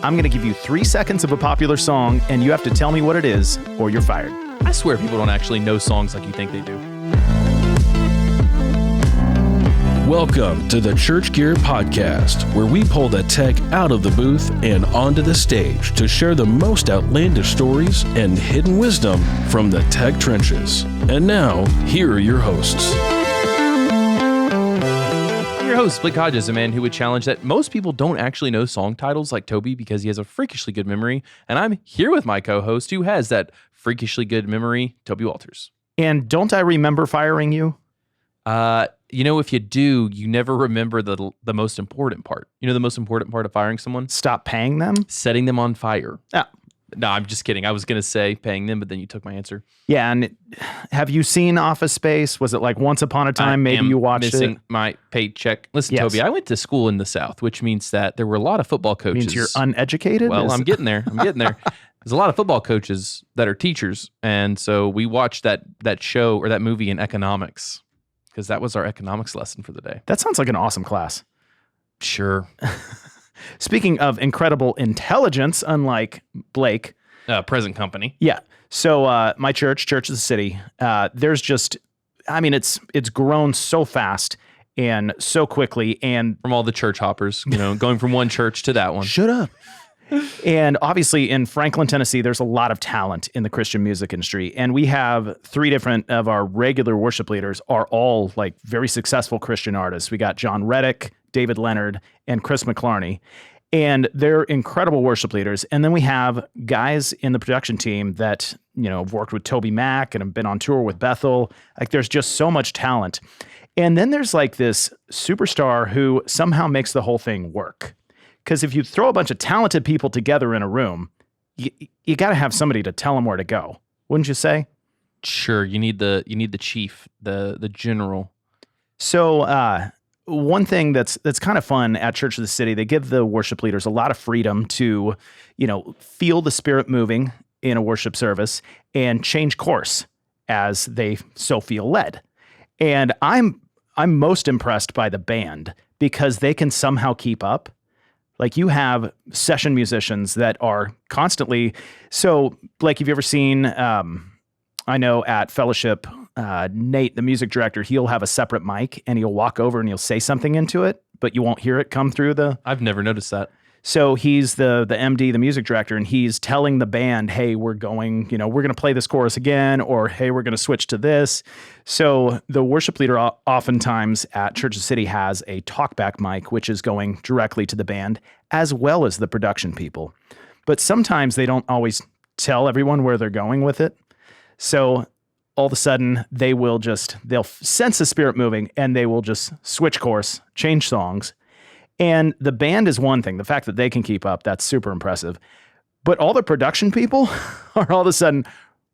I'm going to give you 3 seconds of a popular song, and you have to tell me what it is, or you're fired. I swear people don't actually know songs like you think they do. Welcome to the Church Gear Podcast, where we pull the tech out of the booth and onto the stage to share the most outlandish stories and hidden wisdom from the tech trenches. And now, here are your hosts. I'm your host, Blake Hodges, a man who would challenge that most people don't actually know song titles like Toby because he has a freakishly good memory. And I'm here with my co-host who has that freakishly good memory, Toby Walters. And don't I remember firing you? If you do, you never remember the most important part. You know the most important part of firing someone? Stop paying them? Setting them on fire. Ah. No, I'm just kidding. I was going to say paying them, but then you took my answer. Yeah, and have you seen Office Space? Was it like Once Upon a Time? Maybe you watched missing it? My paycheck. Listen, Yes. Toby, I went to school in the South, which means that there were a lot of football coaches. Means you're uneducated? Well, I'm getting there. There's a lot of football coaches that are teachers, and so we watched that show or that movie in economics because that was our economics lesson for the day. That sounds like an awesome class. Sure. Speaking of incredible intelligence, unlike Blake. Present company. Yeah. So my church of the city, there's just, it's grown so fast and so quickly. And from all the church hoppers, going from one church to that one. Shut up. And obviously in Franklin, Tennessee, there's a lot of talent in the Christian music industry. And we have 3 different of our regular worship leaders are all like very successful Christian artists. We got John Reddick, David Leonard, and Chris McClarney. And they're incredible worship leaders. And then we have guys in the production team that, have worked with Toby Mac and have been on tour with Bethel. Like there's just so much talent. And then there's like this superstar who somehow makes the whole thing work. Because if you throw a bunch of talented people together in a room, you got to have somebody to tell them where to go. Wouldn't you say? Sure. You need the chief, the general. So one thing that's kind of fun at Church of the City, they give the worship leaders a lot of freedom to, feel the Spirit moving in a worship service and change course as they so feel led. And I'm most impressed by the band because they can somehow keep up. Like you have session musicians that are constantly. So, Blake, have you ever seen, I know at Fellowship, Nate, the music director, he'll have a separate mic and he'll walk over and he'll say something into it, but you won't hear it come through the. I've never noticed that. So he's the MD, the music director, and he's telling the band, hey, we're going to play this chorus again, or hey, we're going to switch to this. So the worship leader oftentimes at Church of the City has a talkback mic, which is going directly to the band, as well as the production people. But sometimes they don't always tell everyone where they're going with it. So all of a sudden they'll sense the Spirit moving and they will just switch course, change songs. And the band is one thing. The fact that they can keep up, that's super impressive. But all the production people are all of a sudden,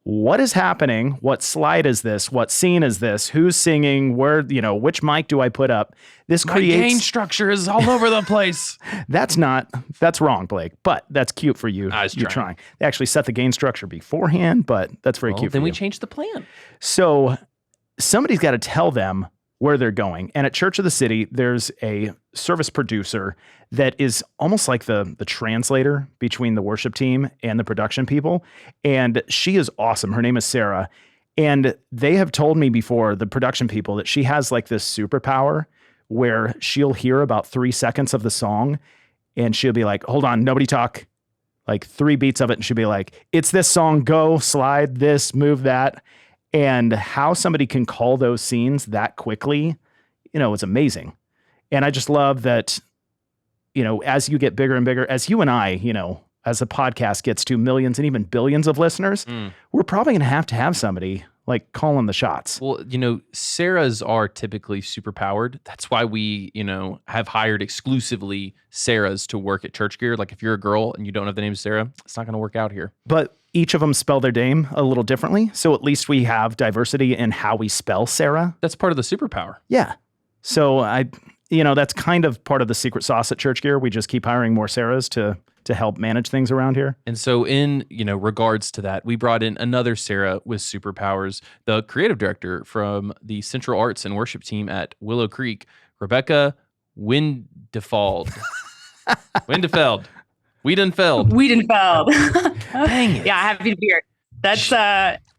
what is happening? What slide is this? What scene is this? Who's singing? Where, which mic do I put up? This creates... My gain structure is all over the place. That's wrong, Blake, but that's cute for you. You're trying. They actually set the gain structure beforehand, but that's very cute for you. Then we changed the plan. So somebody's got to tell them where they're going. And at Church of the City, there's a service producer that is almost like the translator between the worship team and the production people. And she is awesome. Her name is Sarah. And they have told me before, the production people, that she has like this superpower where she'll hear about 3 seconds of the song and she'll be like, hold on, nobody talk. Like 3 beats of it. And she'll be like, it's this song, go, slide this, move that. And how somebody can call those scenes that quickly, it's amazing. And I just love that, as you get bigger and bigger, as you and I, as the podcast gets to millions and even billions of listeners, we're probably going to have somebody like calling the shots. Well, Sarahs are typically super powered. That's why we, have hired exclusively Sarahs to work at Church Gear. Like if you're a girl and you don't have the name Sarah, it's not going to work out here. But each of them spell their name a little differently. So at least we have diversity in how we spell Sarah. That's part of the superpower. Yeah. So that's kind of part of the secret sauce at Church Gear. We just keep hiring more Sarahs to help manage things around here. And so in, regards to that, we brought in another Sarah with superpowers, the creative director from the Central Arts and Worship team at Willow Creek, Rebekah Wiedenfeld. Wiedenfeld. Dang it. Yeah, I have to be here. That's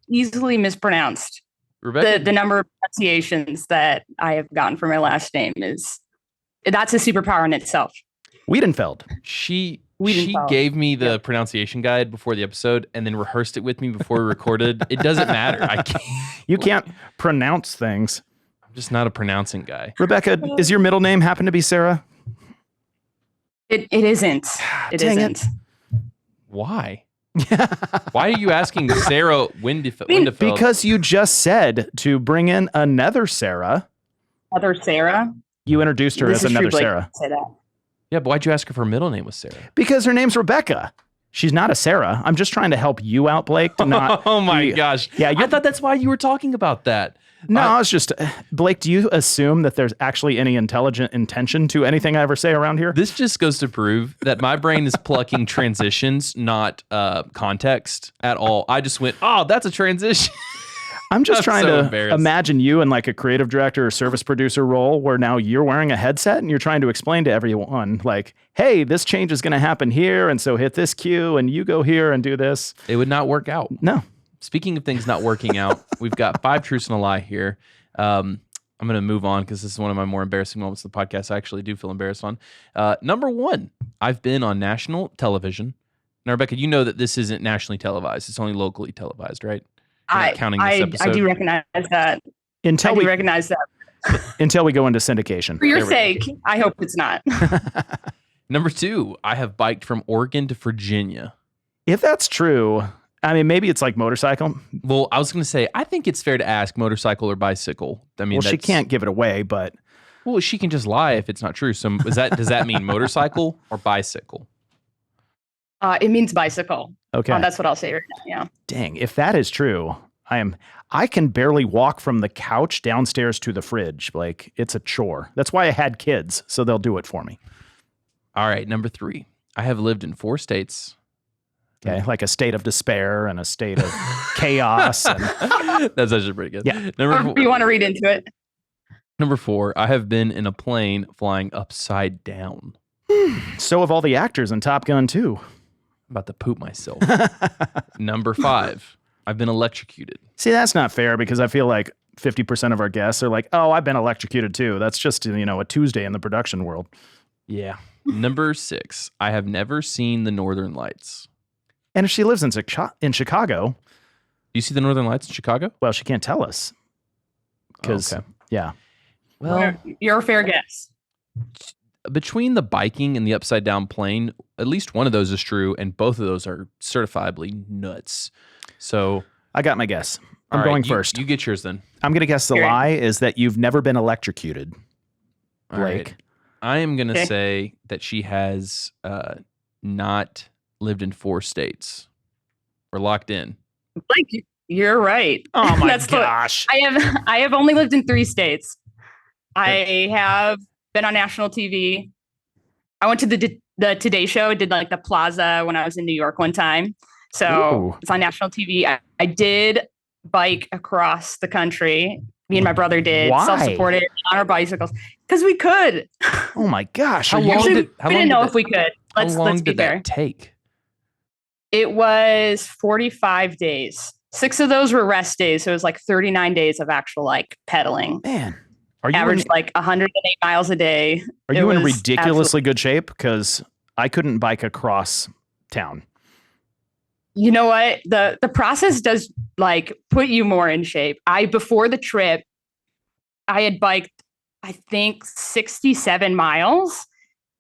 easily mispronounced. Rebekah, The number of pronunciations that I have gotten for my last name that's a superpower in itself. Wiedenfeld. she Wiedenfeld. gave me the pronunciation guide before the episode and then rehearsed it with me before we recorded. It doesn't matter. I can't. You can't pronounce things. I'm just not a pronouncing guy. Rebekah, is your middle name happen to be Sarah? It isn't. It Dang it. isn't. Why? Why are you asking Sarah Wiedenfeld? Because you just said to bring in another Sarah. Other Sarah. You introduced her as another Blake Sarah. say that. Yeah, but why'd you ask if her middle name was Sarah? Because her name's Rebekah. She's not a Sarah. I'm just trying to help you out, Blake. To not. Oh my gosh. Yeah, I thought that's why you were talking about that. No, I was just Blake. Do you assume that there's actually any intelligent intention to anything I ever say around here? This just goes to prove that my brain is plucking transitions, not context at all. I just went, oh, that's a transition. I'm just I'm trying so to embarrassed. imagine you in like a creative director or service producer role where now you're wearing a headset and you're trying to explain to everyone like, hey, this change is going to happen here. And so hit this cue and you go here and do this. It would not work out. No. Speaking of things not working out, we've got 5 truths and a lie here. I'm going to move on because this is one of my more embarrassing moments of the podcast. I actually do feel embarrassed on. Number 1, I've been on national television. Now, Rebekah, you know that this isn't nationally televised. It's only locally televised, right? You're not counting this episode. I do recognize that. Until we recognize that. until we go into syndication. For your sake, I hope it's not. Number 2, I have biked from Oregon to Virginia. If that's true, I mean, maybe it's like motorcycle. Well, I was going to say, I think it's fair to ask motorcycle or bicycle. I mean, Well, she can't give it away, but Well, she can just lie if it's not true. So does that mean motorcycle or bicycle? It means bicycle. okay. That's what I'll say right now. Yeah. Dang, if that is true, I can barely walk from the couch downstairs to the fridge. Like, it's a chore. That's why I had kids, so they'll do it for me. All right, number 3. I have lived in 4 states. Okay, like a state of despair and a state of chaos. And, That's actually pretty good. Yeah. Or if you want to read into it. Number 4, I have been in a plane flying upside down. so have all the actors in Top Gun too. I'm about to poop myself. Number 5, I've been electrocuted. See, that's not fair because I feel like 50% of our guests are like, oh, I've been electrocuted too. That's just, a Tuesday in the production world. Yeah. Number 6, I have never seen the Northern Lights. And if she lives in Chicago, Do you see the Northern Lights in Chicago? well, she can't tell us. Because, Okay. yeah. Well, You're a fair guess. between the biking and the upside down plane, at least one of those is true, and both of those are certifiably nuts. So I got my guess. I'm all right, going you- first. You get yours then. I'm going to guess the Here. lie is that you've never been electrocuted, All right. Blake. I am going to Okay. say that she has not lived in 4 states. We're locked in. Like, you're right. Oh my That's the- gosh. I have only lived in 3 states. I have been on national TV. I went to the Today Show. Did like the Plaza when I was in New York one time. So Ooh. it's on national TV. I did bike across the country. Me and my brother did Why? self-supported on our bicycles because we could. Oh my gosh. How Are you- long Actually, did- how we long didn't did know that- if we could. How Let's long be did fair. that take? It was 45 days. 6 of those were rest days. So it was like 39 days of actual like pedaling. Man, are you Averaged like 108 miles a day. are It you in was ridiculously good shape? Because I couldn't bike across town. You know what? The process does like put you more in shape. Before the trip, I had biked, I think 67 miles.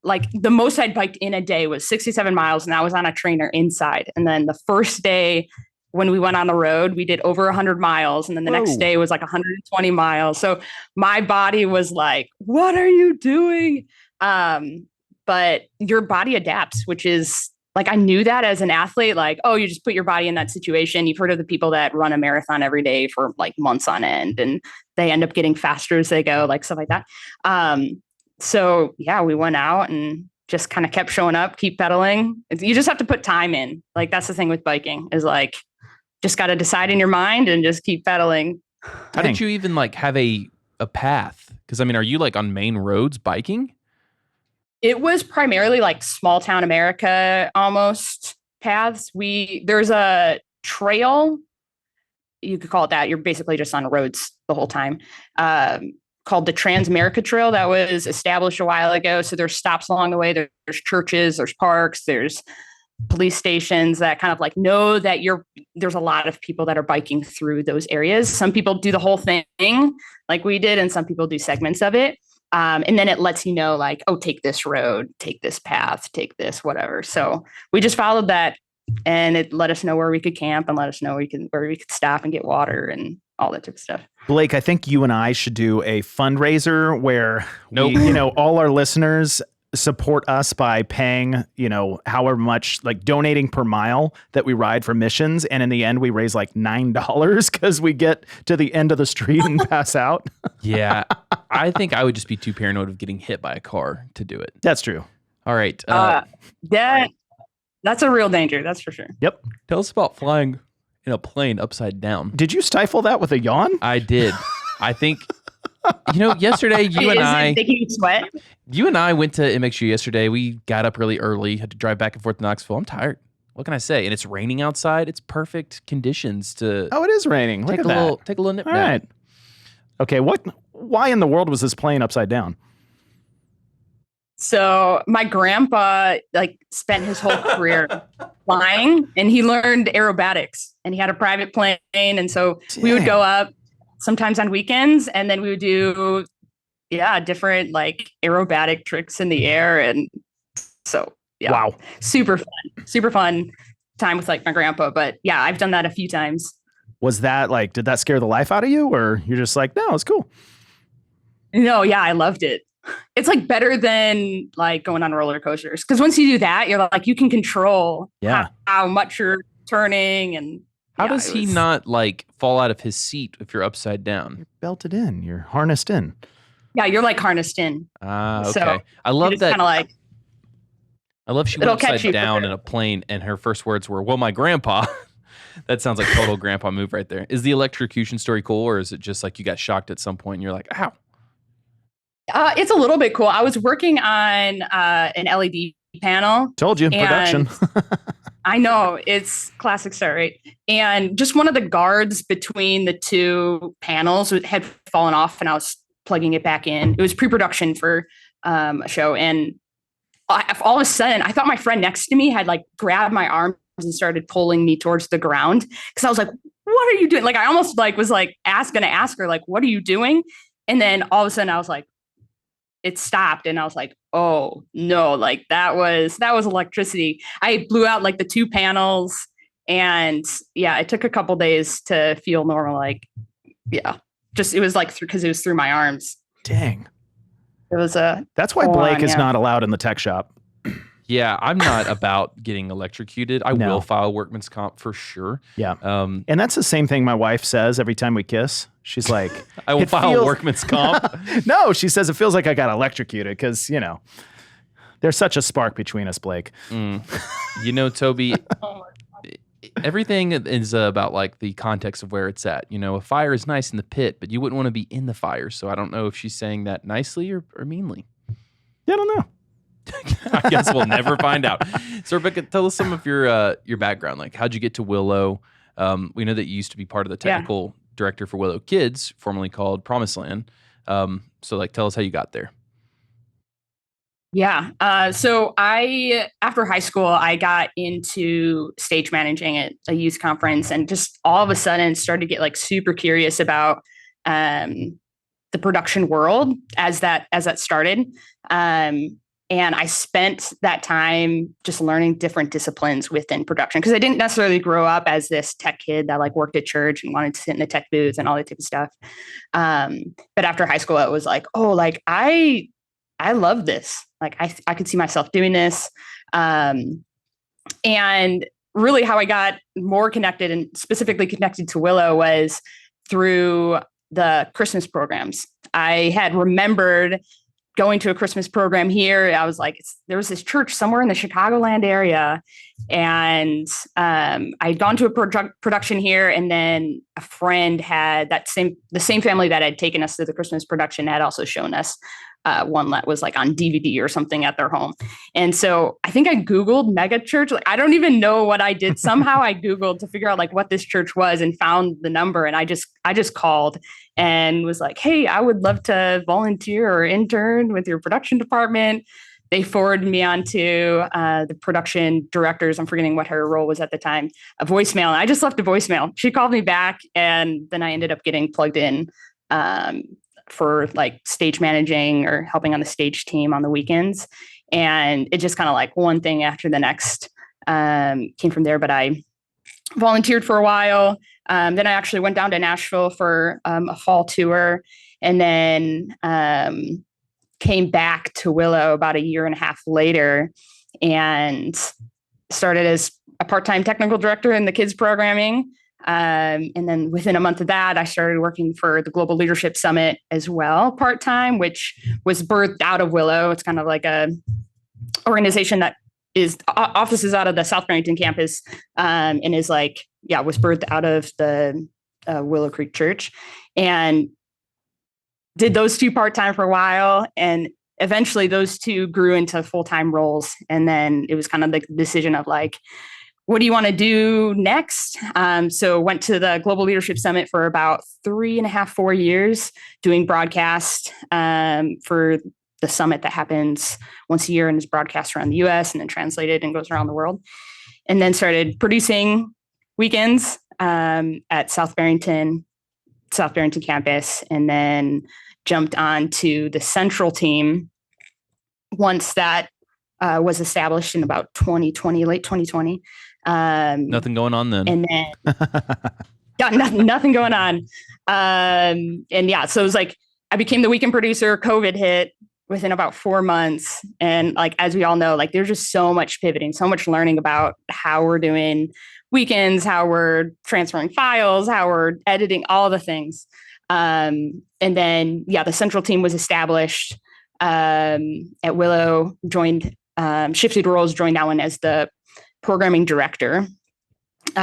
Like the most I'd biked in a day was 67 miles, and I was on a trainer inside. And then the first day when we went on the road, we did over 100 miles. And then the Whoa. next day was like 120 miles. So my body was like, what are you doing? But your body adapts, which is like, I knew that as an athlete, like, oh, you just put your body in that situation. You've heard of the people that run a marathon every day for like months on end, and they end up getting faster as they go, like stuff like that. So yeah, we went out and just kind of kept showing up, keep pedaling. You just have to put time in. Like, that's the thing with biking is like, just got to decide in your mind and just keep pedaling. How Dang. did you even like have a path? Because I mean, are you like on main roads biking? It was primarily like small town America almost paths. There's a trail, you could call it that. You're basically just on roads the whole time. Called the Trans-America Trail that was established a while ago. So there's stops along the way. There's churches, there's parks, there's police stations that kind of like know that there's a lot of people that are biking through those areas. Some people do the whole thing like we did, and some people do segments of it. And then it lets you know like, oh, take this road, take this path, take this, whatever. So we just followed that, and it let us know where we could camp and let us know where we could stop and get water and all that type of stuff. Blake, I think you and I should do a fundraiser where Nope. all our listeners support us by paying, however much, like donating per mile that we ride for missions. And in the end, we raise like $9 because we get to the end of the street and pass out. Yeah. I think I would just be too paranoid of getting hit by a car to do it. That's true. All right. That's a real danger. That's for sure. Yep. Tell us about flying in a plane upside down. Did you stifle that with a yawn? I did. I think, yesterday you and I making you sweat? You and I went to MXU yesterday. We got up really early, had to drive back and forth to Knoxville. I'm tired. What can I say? And it's raining outside. It's perfect conditions to Oh, it is raining. Look take at a that. little nip All nap. right. Okay, why in the world was this plane upside down? So my grandpa spent his whole career flying, and he learned aerobatics, and he had a private plane. And so we would go up sometimes on weekends, and then we would do, different like aerobatic tricks in the air. And so, Wow. super fun time with like my grandpa. But yeah, I've done that a few times. Was that did that scare the life out of you, or you're just like, no, it's cool? No, yeah, I loved it. It's like better than like going on roller coasters. Because once you do that, you're like, you can control how much you're turning. And how does he not like fall out of his seat if you're upside down? You're belted in. You're harnessed in. Yeah, you're like harnessed in. Okay. So I love that. Kind of like, I love she went upside down in a plane, and her first words were, "Well, my grandpa." That sounds like total grandpa move right there. Is the electrocution story cool, or is it just like you got shocked at some point and you're like, ow? It's a little bit cool. I was working on an LED panel. Told you, production. I know, it's classic star, right? And just one of the guards between the two panels had fallen off, and I was plugging it back in. It was pre-production for a show, and all of a sudden, I thought my friend next to me had like grabbed my arms and started pulling me towards the ground, because I was like, "What are you doing?" Like I almost was gonna ask her like, "What are you doing?" And then all of a sudden, I was like, it stopped, and I was like, oh no, like that was electricity. I blew out like the two panels, and it took a couple days to feel normal. Like, it was like because it was through my arms. Dang. It was that's why Blake is not allowed in the tech shop. Yeah, I'm not about getting electrocuted. I will file workman's comp for sure. Yeah. And that's the same thing my wife says every time we kiss. She's like, I will file workman's comp. No, she says it feels like I got electrocuted because, there's such a spark between us, Blake. Toby, everything is about like the context of where it's at. A fire is nice in the pit, but you wouldn't want to be in the fire. So I don't know if she's saying that nicely or meanly. Yeah, I don't know. I guess we'll never find out. So Rebekah, tell us some of your background. Like, how'd you get to Willow? We know that you used to be part of the technical director for Willow Kids, formerly called Promised Land. So tell us how you got there. Yeah. So after high school, I got into stage managing at a youth conference, and just all of a sudden started to get like super curious about the production world as that started. And I spent that time just learning different disciplines within production, because I didn't necessarily grow up as this tech kid that like worked at church and wanted to sit in the tech booth and all that type of stuff. But after high school, it was like, oh, like I love this. Like I could see myself doing this. And really how I got more connected, and specifically connected to Willow, was through the Christmas programs. I had remembered going to a Christmas program here. I was like, there was this church somewhere in the Chicagoland area, and I'd gone to a production here, and then a friend had the same family that had taken us to the Christmas production had also shown us one that was like on DVD or something at their home. And so I think I Googled mega church. Like, I don't even know what I did. Somehow I Googled to figure out like what this church was and found the number. And I just called and was like, hey, I would love to volunteer or intern with your production department. They forwarded me on to the production directors. I'm forgetting what her role was at the time, a voicemail. And I just left a voicemail. She called me back, and then I ended up getting plugged in for like stage managing or helping on the stage team on the weekends. And it just kind of like one thing after the next came from there. But I volunteered for a while. Then I actually went down to Nashville for a fall tour, and then came back to Willow about a year and a half later and started as a part-time technical director in the kids programming. And then within a month of that, I started working for the Global Leadership Summit as well, part-time, which was birthed out of Willow. It's kind of like a organization that is offices out of the South Barrington campus, and is like, was birthed out of the Willow Creek Church, and did those two part-time for a while. And eventually those two grew into full-time roles. And then it was kind of the decision of like, what do you want to do next? So went to the Global Leadership Summit for about 3.5, 4 years doing broadcast for the summit that happens once a year and is broadcast around the US and then translated and goes around the world. And then started producing weekends at South Barrington campus, and then jumped on to the central team once that was established in about 2020, late 2020. Nothing going on then. And then got nothing going on. So it was like, I became the weekend producer, COVID hit within about 4 months. And like, as we all know, like there's just so much pivoting, so much learning about how we're doing weekends, how we're transferring files, how we're editing, all the things. And then, the central team was established at Willow, shifted roles, joined that one as the programming director,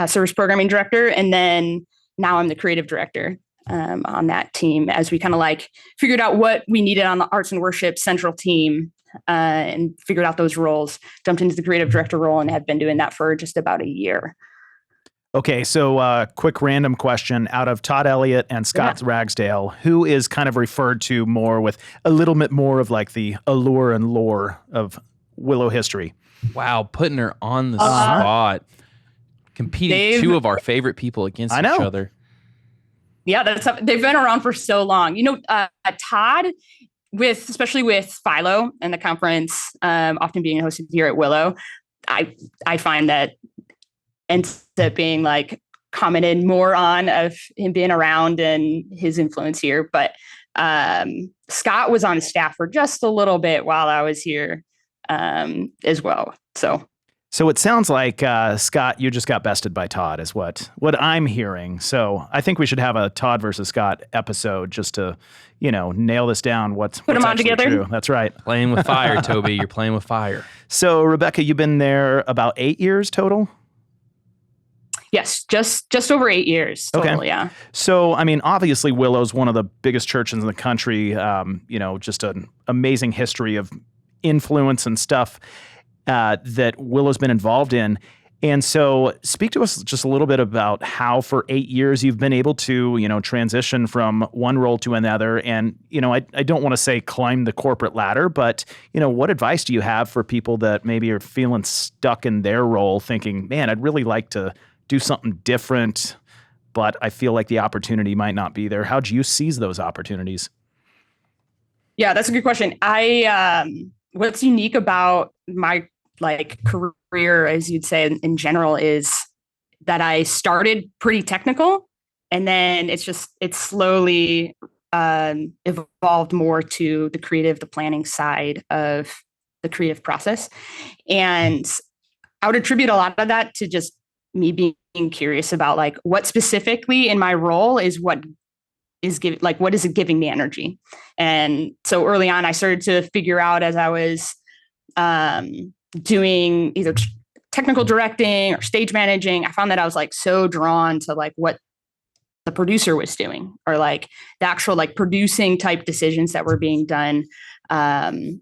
service programming director. And then now I'm the creative director on that team, as we kind of like figured out what we needed on the arts and worship central team and figured out those roles, jumped into the creative director role, and have been doing that for just about a year. Okay, so quick random question. Out of Todd Elliott and Scott Ragsdale, who is kind of referred to more with a little bit more of like the allure and lore of Willow history? Wow, putting her on the spot. Competing two of our favorite people against each other. Yeah, they've been around for so long. You know, Todd, especially with Philo and the conference often being hosted here at Willow, I find that ends up being like commented more on of him being around and his influence here. But Scott was on staff for just a little bit while I was here as well. So it sounds like, Scott, you just got bested by Todd is what I'm hearing. So I think we should have a Todd versus Scott episode just to, nail this down. Put them on together. True. That's right. Playing with fire, Toby. You're playing with fire. So Rebekah, you've been there about 8 years total? Yes, just over 8 years total, okay. Yeah. So, I mean, obviously Willow's one of the biggest churches in the country, just an amazing history of influence and stuff that Willow's been involved in. And so speak to us just a little bit about how for 8 years you've been able to, transition from one role to another. And, I don't want to say climb the corporate ladder, but, what advice do you have for people that maybe are feeling stuck in their role thinking, man, I'd really like to do something different, but I feel like the opportunity might not be there. How'd you seize those opportunities? Yeah, that's a good question. What's unique about my career, as you'd say in general, is that I started pretty technical, and then it's slowly evolved more to the creative, the planning side of the creative process. And I would attribute a lot of that to just me being curious about what specifically in my role is what is it giving me energy. And so early on, I started to figure out as I was doing either technical directing or stage managing, I found that I was so drawn to what the producer was doing, or the actual producing type decisions that were being done. on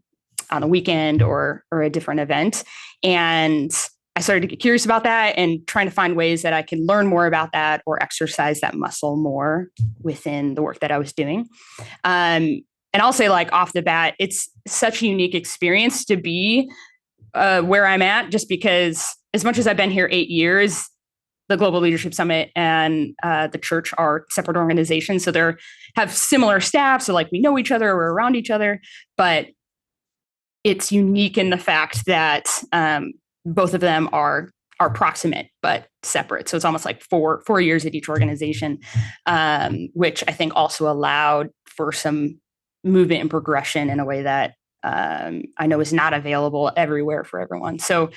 a weekend or a different event. And I started to get curious about that and trying to find ways that I can learn more about that or exercise that muscle more within the work that I was doing. And I'll say, like, off the bat, it's such a unique experience to be where I'm at, just because as much as I've been here 8 years, the Global Leadership Summit and the church are separate organizations. So they have similar staff. So like we know each other, we're around each other, but it's unique in the fact that both of them are proximate but separate. So it's almost like four years at each organization, which I think also allowed for some movement and progression in a way that I know is not available everywhere for everyone. So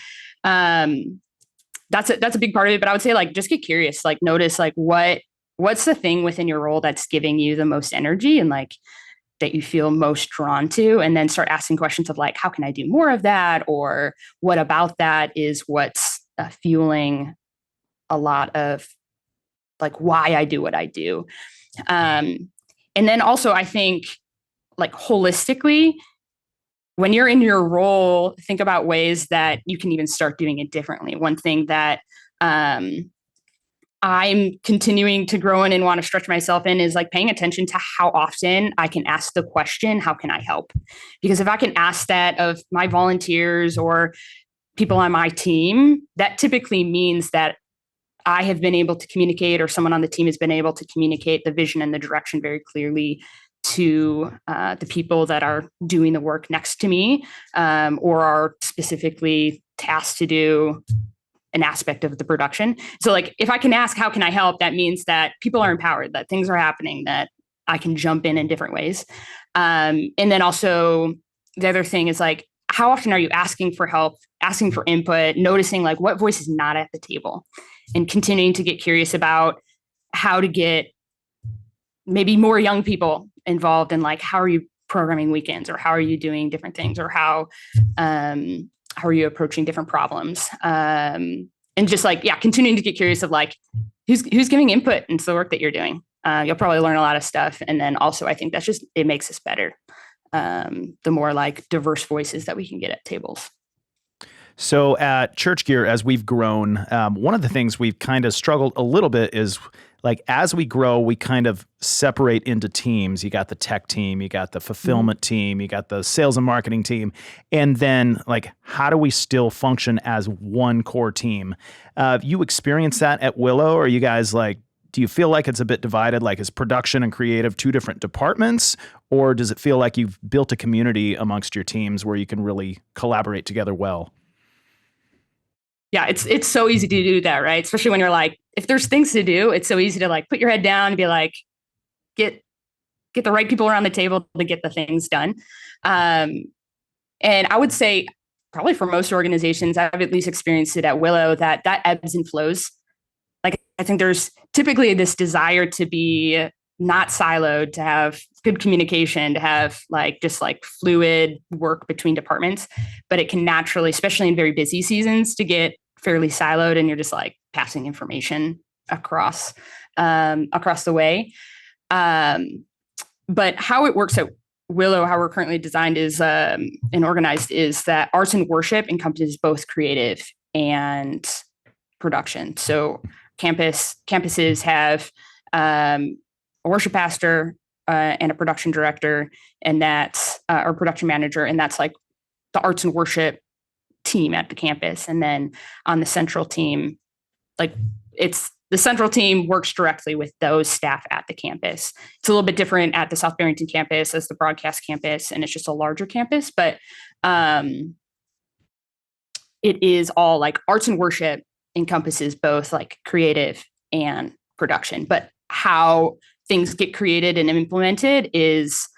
that's a big part of it. But I would say, like, just get curious, like notice like what's the thing within your role that's giving you the most energy and like that you feel most drawn to, and then start asking questions of like, how can I do more of that? Or what about that is what's fueling a lot of like why I do what I do. And then also I think, like, holistically, when you're in your role, think about ways that you can even start doing it differently. One thing that I'm continuing to grow in and want to stretch myself in is like paying attention to how often I can ask the question, how can I help? Because if I can ask that of my volunteers or people on my team, that typically means that I have been able to communicate, or someone on the team has been able to communicate the vision and the direction very clearly to the people that are doing the work next to me, or are specifically tasked to do an aspect of the production. So like, if I can ask, how can I help? That means that people are empowered, that things are happening, that I can jump in different ways. And then also the other thing is like, how often are you asking for help, asking for input, noticing like what voice is not at the table, and continuing to get curious about how to get maybe more young people involved in like, how are you programming weekends, or how are you doing different things, or how are you approaching different problems? And just like, yeah, continuing to get curious of like, who's giving input into the work that you're doing. You'll probably learn a lot of stuff. And then also, I think that's just, it makes us better. The more like diverse voices that we can get at tables. So at Church Gear, as we've grown, one of the things we've kind of struggled a little bit is like, as we grow, we kind of separate into teams. You got the tech team, you got the fulfillment team, you got the sales and marketing team. And then like, how do we still function as one core team? You experience that at Willow? Or are you guys like, do you feel like it's a bit divided? Like, is production and creative two different departments? Or does it feel like you've built a community amongst your teams where you can really collaborate together well? Yeah, it's so easy to do that, right? Especially when you're like, if there's things to do, it's so easy to like put your head down and be like, get the right people around the table to get the things done. And I would say probably for most organizations, I've at least experienced it at Willow, that ebbs and flows. Like, I think there's typically this desire to be not siloed, to have good communication, to have like just like fluid work between departments, but it can naturally, especially in very busy seasons, to get fairly siloed, and you're just like passing information across the way. But how it works at Willow, how we're currently designed is and organized, is that arts and worship encompasses both creative and production. So campuses have a worship pastor and a production director, and that's our production manager, and that's like the arts and worship team at the campus. And then on the central team, like, it's the central team works directly with those staff at the campus. It's a little bit different at the South Barrington campus as the broadcast campus, and it's just a larger campus, but it is all like arts and worship encompasses both like creative and production, but how things get created and implemented is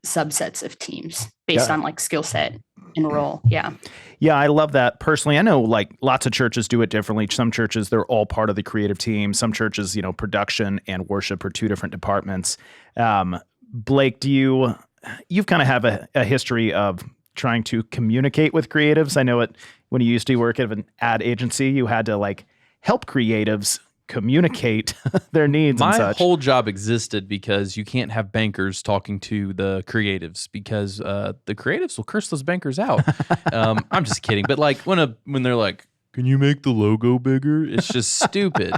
subsets of teams based on like skill set and role. Yeah. Yeah, I love that. Personally, I know like lots of churches do it differently. Some churches, they're all part of the creative team. Some churches, production and worship are two different departments. Blake, you've kind of have a history of trying to communicate with creatives. I know when you used to work at an ad agency, you had to like help creatives communicate their needs and My such. whole job existed because you can't have bankers talking to the creatives because the creatives will curse those bankers out. I'm just kidding. But like when they're like, can you make the logo bigger? It's just stupid.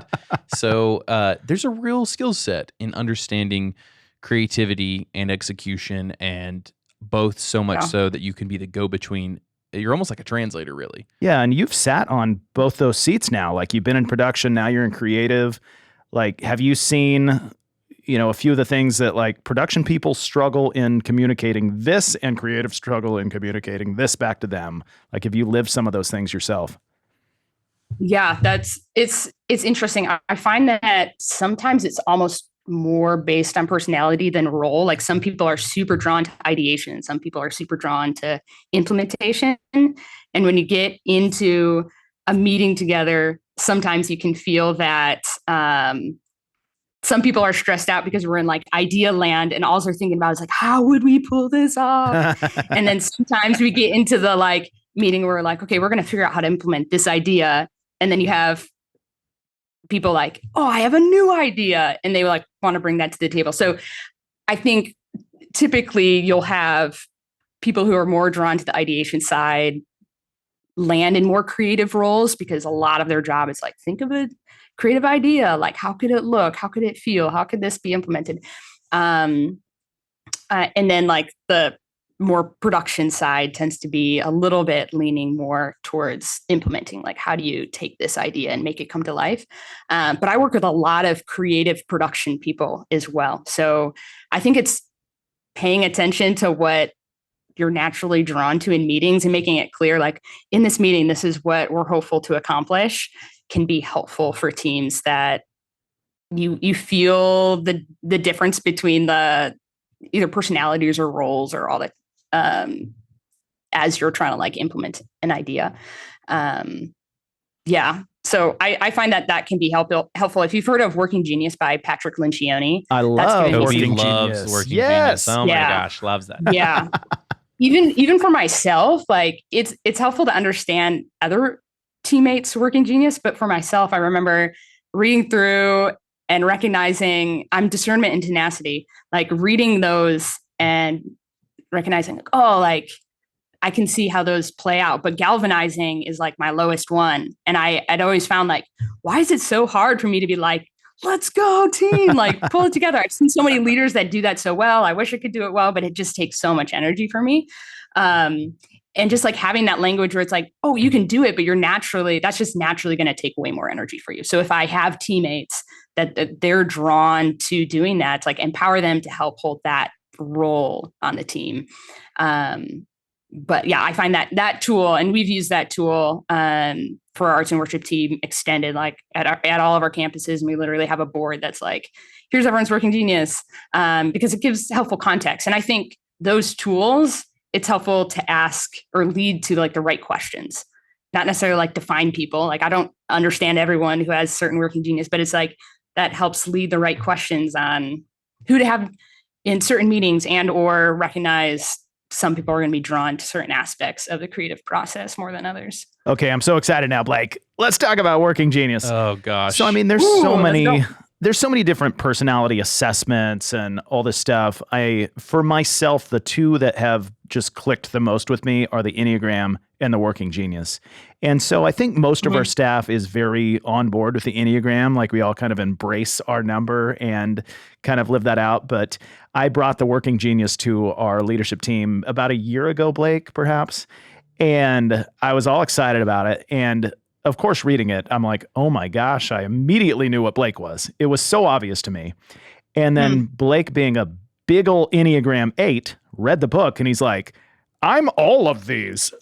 So there's a real skill set in understanding creativity and execution, and both so much so that you can be the go-between. You're almost like a translator, really. Yeah, and you've sat on both those seats now. Like, you've been in production, now you're in creative. Like, have you seen, a few of the things that like production people struggle in communicating this and creative struggle in communicating this back to them? Like, have you lived some of those things yourself? Yeah, it's interesting. I find that sometimes it's almost more based on personality than role. Like, some people are super drawn to ideation, some people are super drawn to implementation. And when you get into a meeting together, sometimes you can feel that some people are stressed out because we're in like idea land, and all they're thinking about is like, how would we pull this off? And then sometimes we get into the like meeting where we're like, okay, we're going to figure out how to implement this idea. And then you have people like, oh, I have a new idea. And they like want to bring that to the table. So I think typically you'll have people who are more drawn to the ideation side land in more creative roles, because a lot of their job is like, think of a creative idea. Like, how could it look? How could it feel? How could this be implemented? And then like the more production side tends to be a little bit leaning more towards implementing, like, how do you take this idea and make it come to life? But I work with a lot of creative production people as well. So I think it's paying attention to what you're naturally drawn to in meetings and making it clear, like, in this meeting, this is what we're hopeful to accomplish, can be helpful for teams that you feel the difference between the either personalities or roles or all that, as you're trying to like implement an idea. So I find that can be helpful. If you've heard of Working Genius by Patrick Lencioni, I love Working loves Genius. Working Yes. Genius. Oh my gosh, loves that. Yeah. Even for myself, like it's helpful to understand other teammates' Working Genius. But for myself, I remember reading through and recognizing I'm discernment and tenacity, like reading those and recognizing, like, oh, like I can see how those play out, but galvanizing is like my lowest one. And I'd always found like, why is it so hard for me to be like, let's go team, like pull it together. I've seen so many leaders that do that so well. I wish I could do it well, but it just takes so much energy for me. And just like having that language where it's like, oh, you can do it, but that's just naturally going to take way more energy for you. So if I have teammates that they're drawn to doing that, it's like empower them to help hold that role on the team. But yeah, I find that tool, and we've used that tool for our arts and worship team extended, like at all of our campuses. And we literally have a board that's like, here's everyone's Working Genius, because it gives helpful context. And I think those tools, it's helpful to ask or lead to like the right questions, not necessarily like define people. Like, I don't understand everyone who has certain Working Genius, but it's like that helps lead the right questions on who to have in certain meetings, and or recognize some people are going to be drawn to certain aspects of the creative process more than others. Okay, I'm so excited now, Blake. Let's talk about Working Genius. Oh gosh. So I mean, there's so many different personality assessments and all this stuff. For myself, the two that have just clicked the most with me are the Enneagram and the Working Genius. And so I think most of our staff is very on board with the Enneagram. Like, we all kind of embrace our number and kind of live that out. But I brought the Working Genius to our leadership team about a year ago, Blake, perhaps. And I was all excited about it. And of course, reading it, I'm like, oh my gosh, I immediately knew what Blake was. It was so obvious to me. And then Blake, being a big ol' Enneagram 8, read the book and he's like, I'm all of these.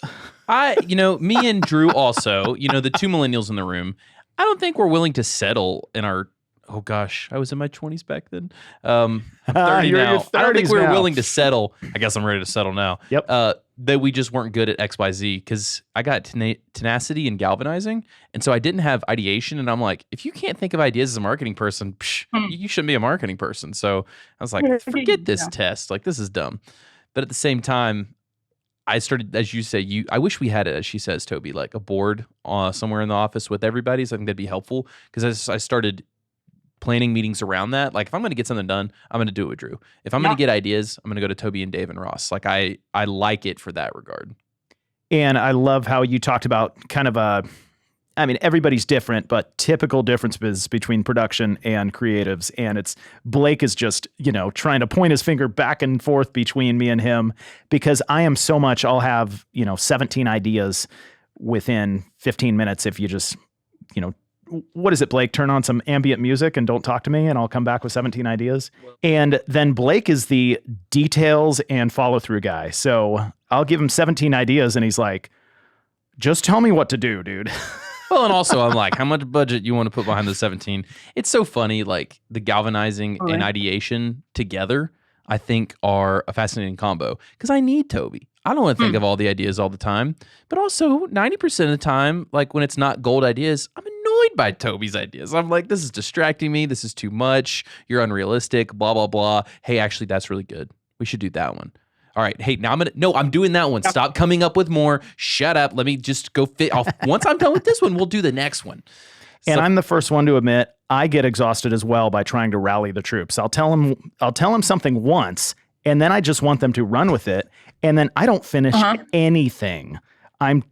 Me and Drew also, the two millennials in the room, I don't think we're willing to settle in our, oh gosh, I was in my 20s back then. I'm 30 now. I don't think we were willing to settle. I guess I'm ready to settle now. Yep. That we just weren't good at XYZ, because I got tenacity and galvanizing. And so I didn't have ideation. And I'm like, if you can't think of ideas as a marketing person, you shouldn't be a marketing person. So I was like, forget this test. Like, this is dumb. But at the same time, I started, as you say, I wish we had it, as she says, Toby, like a board somewhere in the office with everybody. So I think that'd be helpful, because as I started planning meetings around that, like if I'm going to get something done, I'm going to do it with Drew. If I'm going to get ideas, I'm going to go to Toby and Dave and Ross. Like I like it for that regard. And I love how you talked about kind of everybody's different, but typical differences between production and creatives. And it's Blake is just, trying to point his finger back and forth between me and him, because I am so much, I'll have, 17 ideas within 15 minutes. If you just, what is it, Blake? Turn on some ambient music and don't talk to me, and I'll come back with 17 ideas. And then Blake is the details and follow through guy. So I'll give him 17 ideas and he's like, just tell me what to do, dude. Well, and also I'm like, how much budget you want to put behind the 17? It's so funny, like the galvanizing and ideation together, I think are a fascinating combo, because I need Toby. I don't want to think of all the ideas all the time, but also 90% of the time, like when it's not gold ideas, I'm annoyed by Toby's ideas. I'm like, this is distracting me. This is too much. You're unrealistic, blah, blah, blah. Hey, actually, that's really good. We should do that one. All right. Hey, now I'm doing that one. Stop coming up with more. Shut up. Let me just go fit off. Once I'm done with this one, we'll do the next one. And I'm the first one to admit I get exhausted as well by trying to rally the troops. I'll tell them something once, and then I just want them to run with it. And then I don't finish anything. I'm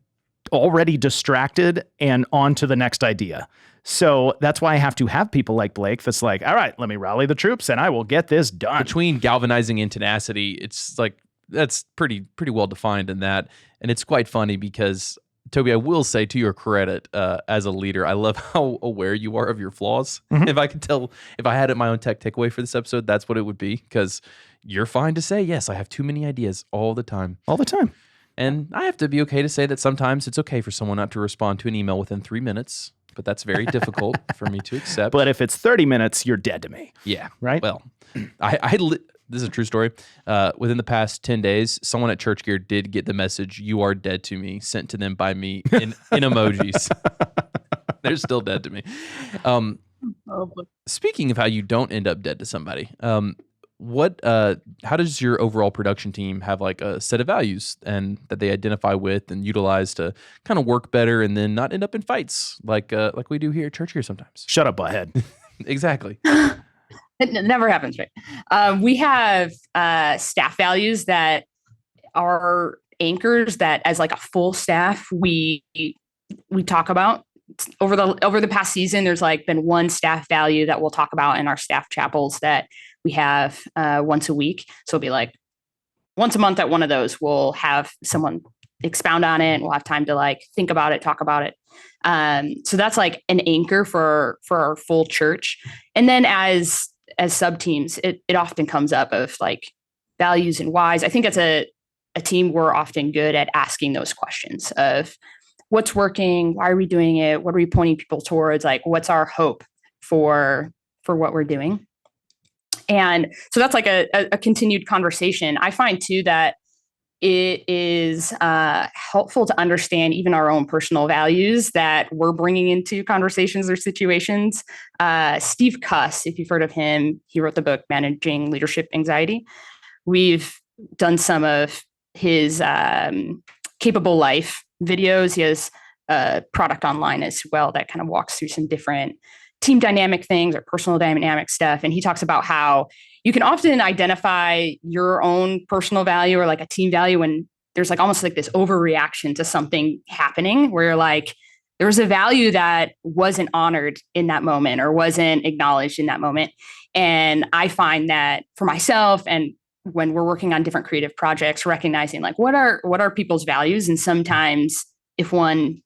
already distracted and on to the next idea. So that's why I have to have people like Blake that's like, all right, let me rally the troops and I will get this done. Between galvanizing and tenacity, it's like, that's pretty well defined in that. And it's quite funny because, Toby, I will say, to your credit as a leader, I love how aware you are of your flaws. If I could tell, if I had it my own tech takeaway for this episode, that's what it would be, because you're fine to say, yes, I have too many ideas all the time. All the time. And I have to be okay to say that sometimes it's okay for someone not to respond to an email within 3 minutes, but that's very difficult for me to accept. But if it's 30 minutes, you're dead to me. Yeah. Right? Well, this is a true story. Within the past 10 days, someone at Church Gear did get the message, "You are dead to me," sent to them by me in emojis. They're still dead to me. Speaking of how you don't end up dead to somebody, how does your overall production team have like a set of values and that they identify with and utilize to kind of work better and then not end up in fights like we do here at Church Gear sometimes? Shut up, butthead. Exactly. It never happens, right? We have staff values that are anchors that, as like a full staff, we talk about. Over the past season, there's like been one staff value that we'll talk about in our staff chapels that we have once a week. So it'll be like once a month at one of those, we'll have someone expound on it and we'll have time to like think about it, talk about it. So that's like an anchor for our full church. And then as sub teams, it often comes up of like values and whys. I think as a team, we're often good at asking those questions of what's working, why are we doing it, what are we pointing people towards, like what's our hope for what we're doing. And so that's like a continued conversation. I find too that it is helpful to understand even our own personal values that we're bringing into conversations or situations. Steve Cuss, if you've heard of him, he wrote the book Managing Leadership Anxiety. We've done some of his Capable Life videos. He has a product online as well that kind of walks through some different team dynamic things or personal dynamic stuff. And he talks about how you can often identify your own personal value or like a team value when there's like almost like this overreaction to something happening where you're like, there was a value that wasn't honored in that moment or wasn't acknowledged in that moment. And I find that for myself and when we're working on different creative projects, recognizing like what are people's values. And sometimes if one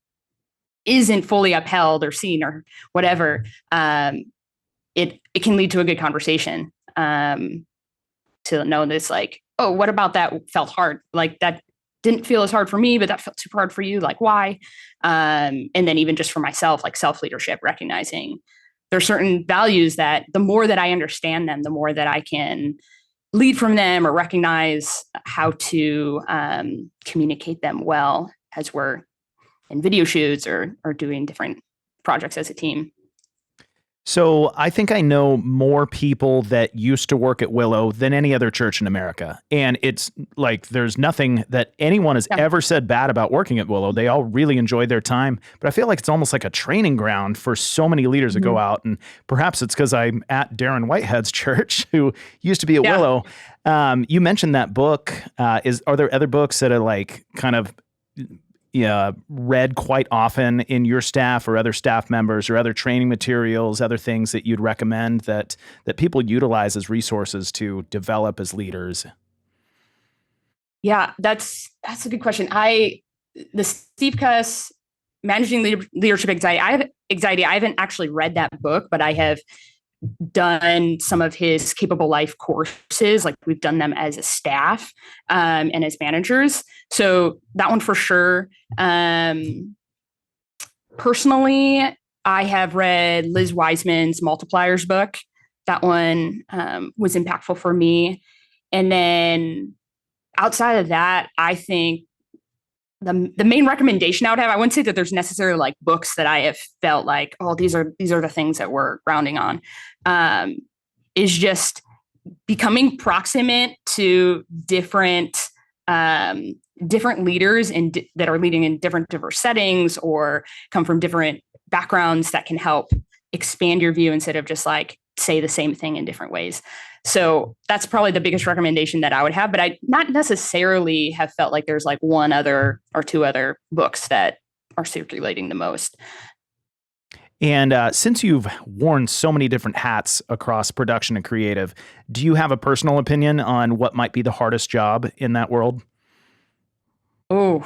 isn't fully upheld or seen or whatever, it can lead to a good conversation. To know this, like, oh, what about that felt hard? Like that didn't feel as hard for me, but that felt super hard for you. Like why? And then even just for myself, like self-leadership, recognizing there's certain values that the more that I understand them, the more that I can lead from them or recognize how to communicate them well as we're in video shoots or doing different projects as a team. So I think I know more people that used to work at Willow than any other church in America. And it's like there's nothing that anyone has ever said bad about working at Willow. They all really enjoyed their time. But I feel like it's almost like a training ground for so many leaders to go out. And perhaps it's because I'm at Darren Whitehead's church, who used to be at Willow. You mentioned that book. Are there other books that are like kind of read quite often in your staff or other staff members, or other training materials, other things that you'd recommend that people utilize as resources to develop as leaders? Yeah, that's a good question. The Steve Cuss Managing Leadership Anxiety. I haven't actually read that book, but I have done some of his Capable Life courses. Like we've done them as a staff and as managers. So that one for sure. Personally, I have read Liz Wiseman's Multipliers book. That one was impactful for me. And then outside of that, I think the main recommendation I would have, I wouldn't say that there's necessarily like books that I have felt like, oh, these are the things that we're grounding on, is just becoming proximate to different leaders that are leading in different diverse settings or come from different backgrounds that can help expand your view instead of just like say the same thing in different ways. So that's probably the biggest recommendation that I would have, but I not necessarily have felt like there's like one other or two other books that are circulating the most. And since you've worn so many different hats across production and creative, do you have a personal opinion on what might be the hardest job in that world? Oh,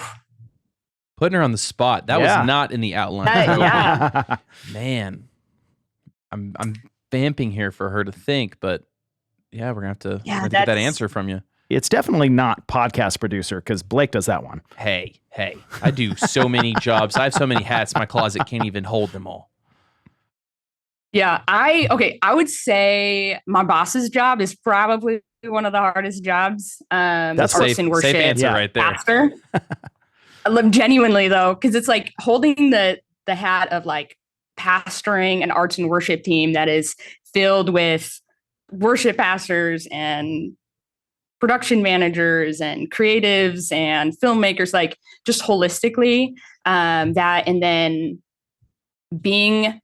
Putting her on the spot. That was not in the outline. Man, I'm vamping here for her to think, but yeah, we're gonna have to get that answer from you. It's definitely not podcast producer, because Blake does that one. Hey, I do so many jobs. I have so many hats. My closet can't even hold them all. Yeah, I would say my boss's job is probably one of the hardest jobs. That's safe answer right there. Pastor. I love genuinely though, because it's like holding the hat of like pastoring an arts and worship team that is filled with worship pastors and production managers and creatives and filmmakers, like just holistically, that, and then being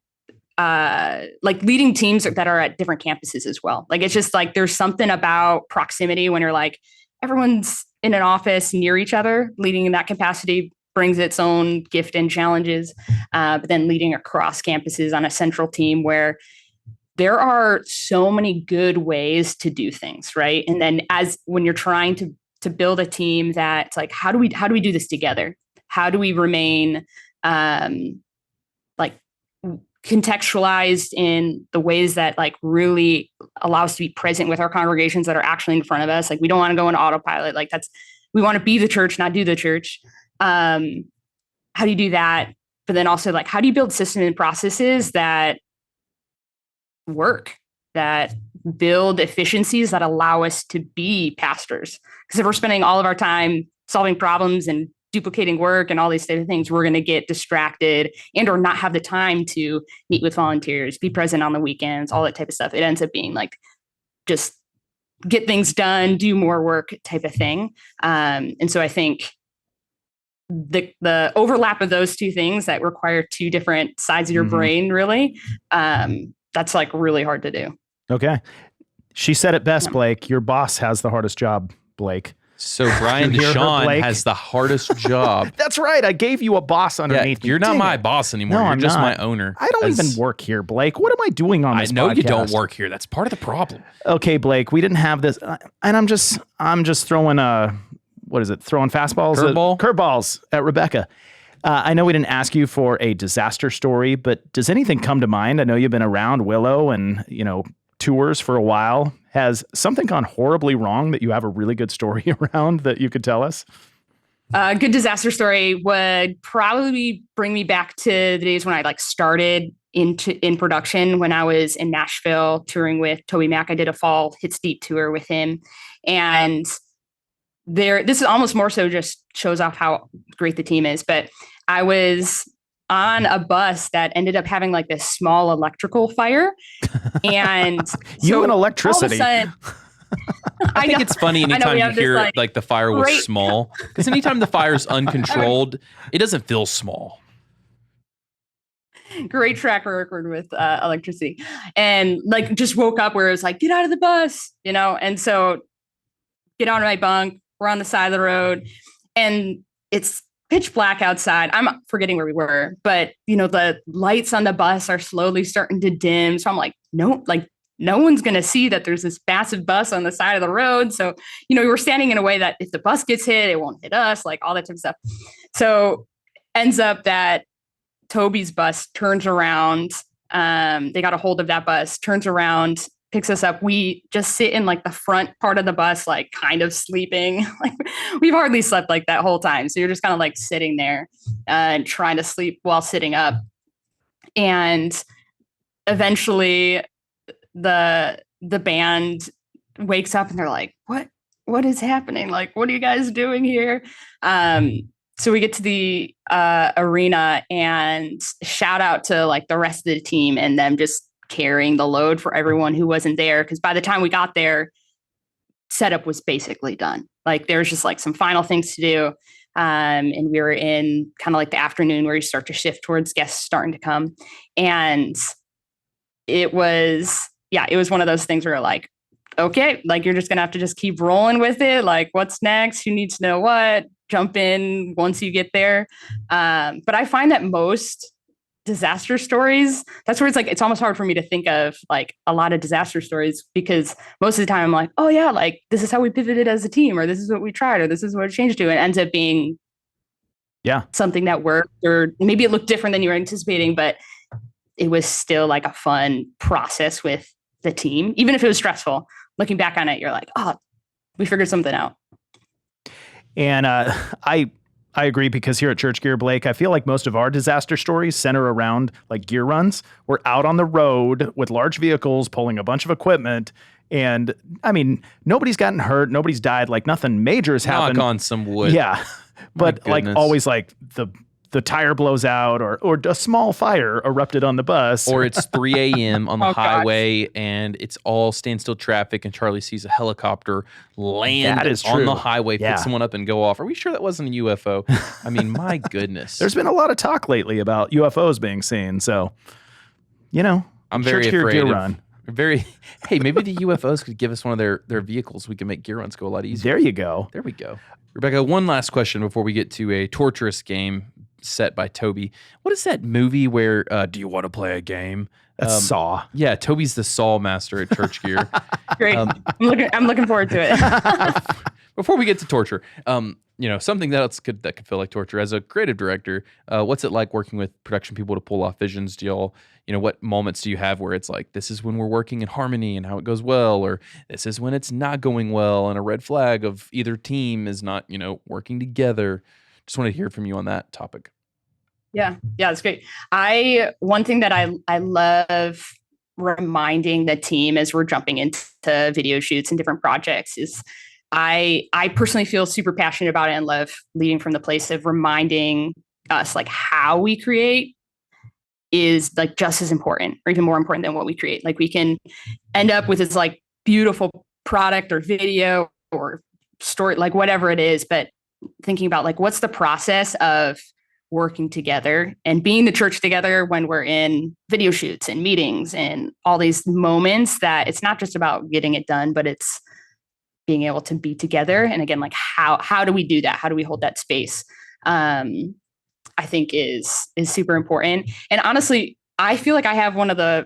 like leading teams that are at different campuses as well. Like, it's just like, there's something about proximity when you're like, everyone's in an office near each other. Leading in that capacity brings its own gift and challenges. But then leading across campuses on a central team where there are so many good ways to do things, right? And then when you're trying to build a team that's like, how do we do this together? How do we remain like contextualized in the ways that like really allow us to be present with our congregations that are actually in front of us? Like, we don't want to go on autopilot. Like, we want to be the church, not do the church. How do you do that? But then also, like, how do you build systems and processes that work, that build efficiencies that allow us to be pastors? Because if we're spending all of our time solving problems and duplicating work and all these type of things, we're going to get distracted and or not have the time to meet with volunteers, be present on the weekends, all that type of stuff. It ends up being like just get things done, do more work type of thing. And so I think the overlap of those two things that require two different sides of your brain, really, that's like really hard to do. Okay. She said it best, Blake. Your boss has the hardest job, Blake. So Brian Deshawn has the hardest job. That's right. I gave you a boss underneath me. You're not my boss anymore. No, you're I'm just not. my owner. I don't even work here, Blake. What am I doing on this podcast? I know you don't work here. That's part of the problem. Okay, Blake, we didn't have this. And I'm just throwing throwing fastballs? Curveballs at Rebekah. I know we didn't ask you for a disaster story, but does anything come to mind? I know you've been around Willow and, tours for a while. Has something gone horribly wrong that you have a really good story around that you could tell us? A good disaster story would probably bring me back to the days when I started in production, when I was in Nashville touring with Toby Mack. I did a fall Hits Deep tour with him. And this is almost more so just shows off how great the team is. But I was on a bus that ended up having like this small electrical fire. And you and electricity. I think it's funny anytime you hear this, like the fire was small, because anytime the fire's uncontrolled, it doesn't feel small. Great track record with electricity, and like just woke up where it was like, get out of the bus, you know? And so get out of my bunk. We're on the side of the road and it's pitch black outside. I'm forgetting where we were, but you know, the lights on the bus are slowly starting to dim. So I'm like, no one's going to see that there's this massive bus on the side of the road. So, you know, we were standing in a way that if the bus gets hit, it won't hit us, like all that type of stuff. So ends up that Toby's bus turns around. They got a hold of that bus, turns around, picks us up. We just sit in like the front part of the bus, like kind of sleeping. Like we've hardly slept like that whole time. So you're just kind of like sitting there and trying to sleep while sitting up. And eventually the band wakes up and they're like, what is happening? Like, what are you guys doing here? So we get to the arena, and shout out to like the rest of the team and them just carrying the load for everyone who wasn't there. Because by the time we got there, setup was basically done. Like there was just like some final things to do. And we were in kind of like the afternoon where you start to shift towards guests starting to come. And it was one of those things where like, okay, like you're just going to have to just keep rolling with it. Like what's next? Who needs to know what? Jump in once you get there. But I find that most disaster stories, that's where it's like, it's almost hard for me to think of like a lot of disaster stories, because most of the time I'm like, oh yeah, like this is how we pivoted as a team, or this is what we tried, or this is what it changed to. And it ends up being something that worked, or maybe it looked different than you were anticipating, but it was still like a fun process with the team. Even if it was stressful, looking back on it, you're like, oh, we figured something out. And I agree, because here at Church Gear, Blake, I feel like most of our disaster stories center around like gear runs. We're out on the road with large vehicles pulling a bunch of equipment. And I mean, nobody's gotten hurt. Nobody's died. Like nothing major has happened. Knock on some wood. Yeah. But like always, like the tire blows out, or a small fire erupted on the bus. Or it's 3 a.m. on the Oh, highway and it's all standstill traffic, and Charlie sees a helicopter land on the highway, pick someone up and go off. Are we sure that wasn't a UFO? I mean, my goodness. There's been a lot of talk lately about UFOs being seen. So, you know, I'm very afraid gear of, run. Hey, maybe the UFOs could give us one of their vehicles. We can make gear runs go a lot easier. There you go. There we go. Rebekah, one last question before we get to a torturous game set by Toby. What is that movie where do you want to play a game? That's Saw. Yeah, Toby's the Saw master at Church Gear. Great. I'm looking forward to it. Before we get to torture, you know, something that could feel like torture. As a creative director, what's it like working with production people to pull off visions? Do y'all, you know, what moments do you have where it's like, this is when we're working in harmony and how it goes well, or this is when it's not going well and a red flag of either team is not, you know, working together? Just want to hear from you on that topic. Yeah, that's great. One thing that I love reminding the team as we're jumping into video shoots and different projects is I personally feel super passionate about it and love leading from the place of reminding us like how we create is like just as important or even more important than what we create. Like we can end up with this like beautiful product or video or story, like whatever it is, but thinking about like what's the process of working together and being the church together when we're in video shoots and meetings and all these moments, that it's not just about getting it done, but it's being able to be together. And again, like how do we do that? How do we hold that space? I think is super important. And honestly, I feel like I have one of the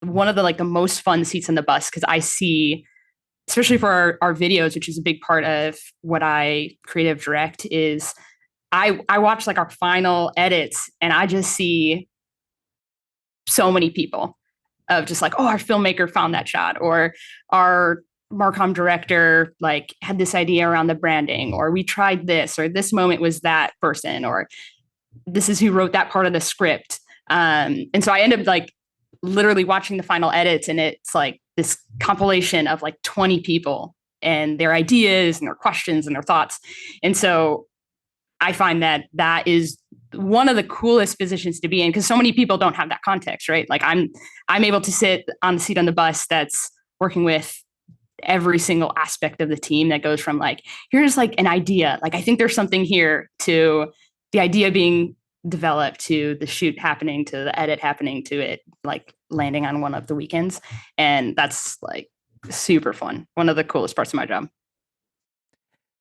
like the most fun seats in the bus, because I see, especially for our videos, which is a big part of what I creative direct, is I watch like our final edits and I just see so many people of just like, oh, our filmmaker found that shot, or our Marcom director like had this idea around the branding, or we tried this, or this moment was that person, or this is who wrote that part of the script. And so I end up like literally watching the final edits, and it's like this compilation of like 20 people and their ideas and their questions and their thoughts. And so I find that is one of the coolest positions to be in because so many people don't have that context, right? Like I'm able to sit on the seat on the bus that's working with every single aspect of the team that goes from like, here's like an idea. Like, I think there's something here to the idea being developed to the shoot happening to the edit happening to it, like landing on one of the weekends. And that's like super fun. One of the coolest parts of my job.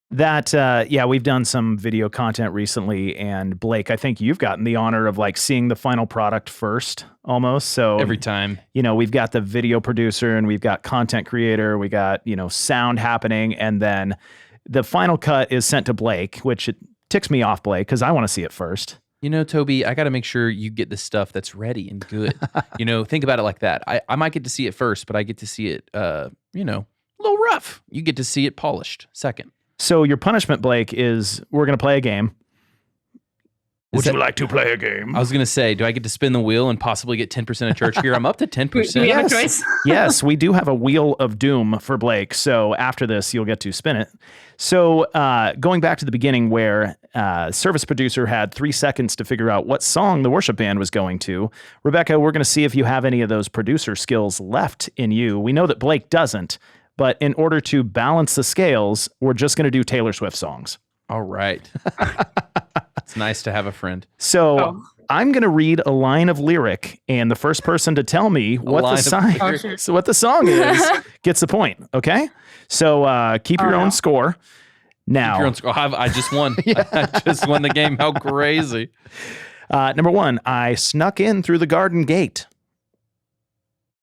That, yeah, we've done some video content recently, and Blake, I think you've gotten the honor of like seeing the final product first almost. So Every time. you know, we've got the video producer and we've got content creator, we got, you know, sound happening. And then the final cut is sent to Blake, which it ticks me off, Blake, because I want to see it first. You know, Toby, I got to make sure you get the stuff that's ready and good. You know, think about it like that. I might get to see it first, but I get to see it, you know, a little rough. You get to see it polished second. So your punishment, Blake, is we're going to play a game. Would you like to play a game? I was going to say, do I get to spin the wheel and possibly get 10% of church gear? I'm up to 10%. Do we have a choice? Yes, we do have a wheel of doom for Blake. So after this, you'll get to spin it. So going back to the beginning where service producer had 3 seconds to figure out what song the worship band was going to, Rebekah, we're going to see if you have any of those producer skills left in you. We know that Blake doesn't, but in order to balance the scales, we're just going to do Taylor Swift songs. All right. It's nice to have a friend. So I'm going to read a line of lyric, and the first person to tell me what the song is gets the point. Okay. So keep your own score. Now, Keep your own score. I just won. I just won the game. How crazy. Number 1, I snuck in through the garden gate.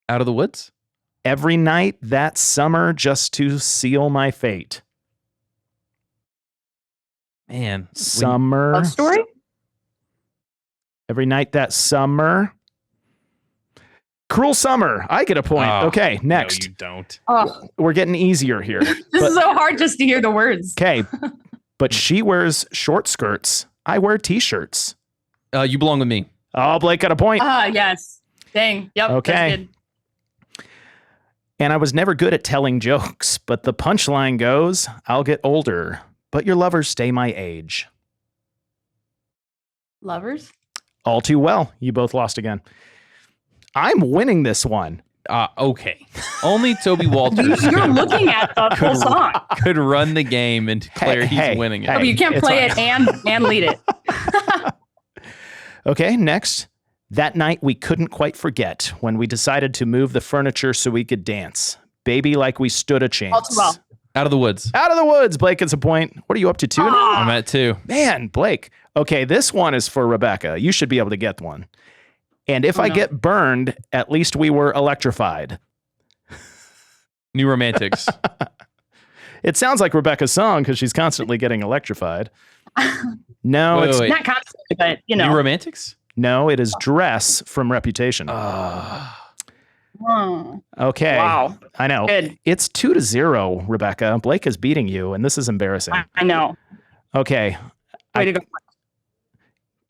Out of the woods? Every night that summer just to seal my fate. Man. Summer. Love story? Every night that summer. Cruel Summer. I get a point. Okay, next. No, you don't. Oh, We're getting easier here. this is so hard just to hear the words. Okay, but she wears short skirts. I wear t-shirts. You belong with me. Oh, Blake got a point. Yes. Dang. Yep. Okay. That's good. And I was never good at telling jokes, but the punchline goes, I'll get older, but your lovers stay my age. Lovers? All too well. You both lost again. I'm winning this one. Okay. Only Toby Walters You're looking at the full song. could run the game and declare Hey, he's winning it. hey. But you can't it's play fine. it and lead it. Okay, next. That night we couldn't quite forget when we decided to move the furniture so we could dance. Baby, like we stood a chance. All too well. Out of the woods. Out of the woods, Blake gets a point. What are you up to, 2 now? I'm at 2. Man, Blake. Okay, this one is for Rebekah. You should be able to get one. And if I get burned, at least we were electrified. New Romantics. It sounds like Rebekah's song because she's constantly getting electrified. No, Wait, it's wait. Not constantly, but you know. New Romantics? no, it is Dress from Reputation. Okay. Wow. I know. Good. It's 2-0, Rebekah. Blake is beating you, and this is embarrassing. I know. Okay. Way to go.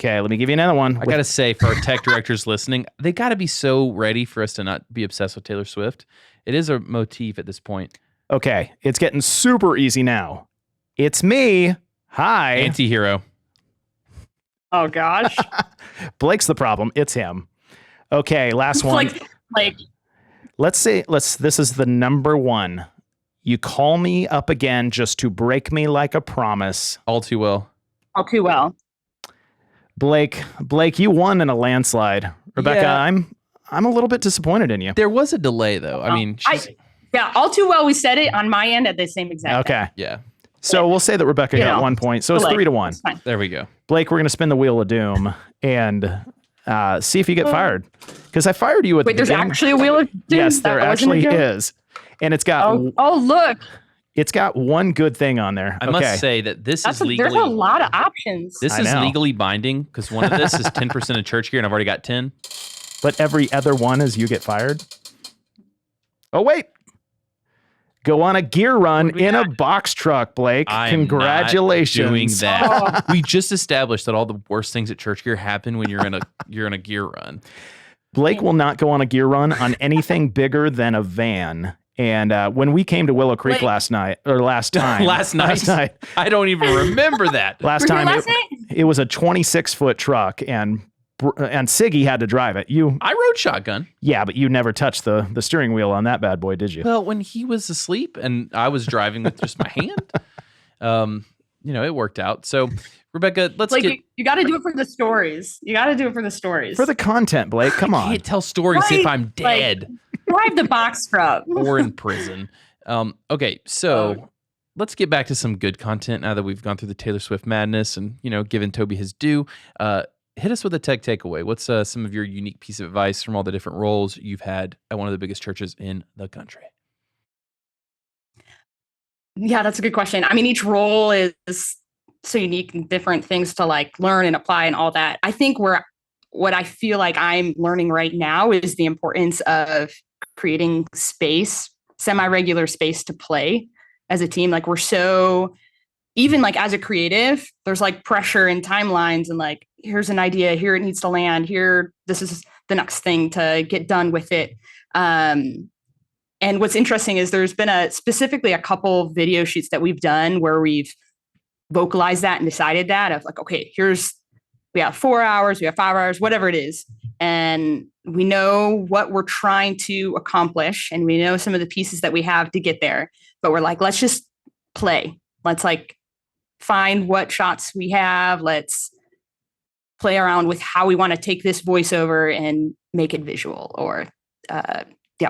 Okay, let me give you another one. I got to say, for our tech directors listening, they got to be so ready for us to not be obsessed with Taylor Swift. It is a motif at this point. Okay, it's getting super easy now. It's me. Hi. Anti-hero. Oh gosh. Blake's the problem. It's him. Okay, last It's one. like This is the number 1. You call me up again just to break me like a promise. All too well. all too well. Blake, you won in a landslide. Rebekah, Yeah. I'm a little bit disappointed in you. There was a delay, though. I mean, Yeah, all too well. We said it on my end at the same exact time. Okay. yeah. So we'll say that Rebekah got 1 point. So it's Delay. 3-1. It's fine. There we go. Blake, we're going to spin the wheel of doom and see if you get fired. Because I fired you at Wait, the there's beginning. actually a wheel of doom? Yes, That there wasn't a actually joke? is. And it's got Oh, look. it's got one good thing on there. I must say that this is legally. There's a lot of options. This I is know. legally binding because one of this is 10% of church gear, and I've already got 10. But every other one is you get fired. Oh, wait. Go on a gear run in a box truck, Blake. I am Congratulations. not doing that. We just established that all the worst things at church gear happen when you're in a gear run. Blake will not go on a gear run on anything bigger than a van. And when we came to Willow Creek Blake. last time, last night, I don't even remember that. last Were you time last night? it was a 26-foot truck, and Siggy had to drive it. I rode shotgun. Yeah, but you never touched the steering wheel on that bad boy, did you? Well, when he was asleep and I was driving with just my hand, it worked out. So, Rebekah, let's get... You got to do it for the stories. For the content, Blake. Come on. I can't tell stories if I'm dead. Drive the box truck. Or in prison. Okay, so let's get back to some good content now that we've gone through the Taylor Swift madness and, given Toby his due. Hit us with a tech takeaway. What's some of your unique piece of advice from all the different roles you've had at one of the biggest churches in the country? Yeah, that's a good question. I mean, each role is so unique and different things to like learn and apply and all that. I think what I feel like I'm learning right now is the importance of creating space, semi-regular space to play as a team. Like even like as a creative, there's like pressure and timelines and like, here's an idea, here it needs to land, here, this is the next thing to get done with it. And what's interesting is there's been specifically a couple video shoots that we've done where we've vocalized that and decided that of like, okay, we have 4 hours, we have 5 hours, whatever it is. And we know what we're trying to accomplish and we know some of the pieces that we have to get there, but we're like, let's just play. Let's like find what shots we have. Let's play around with how we want to take this voiceover and make it visual or,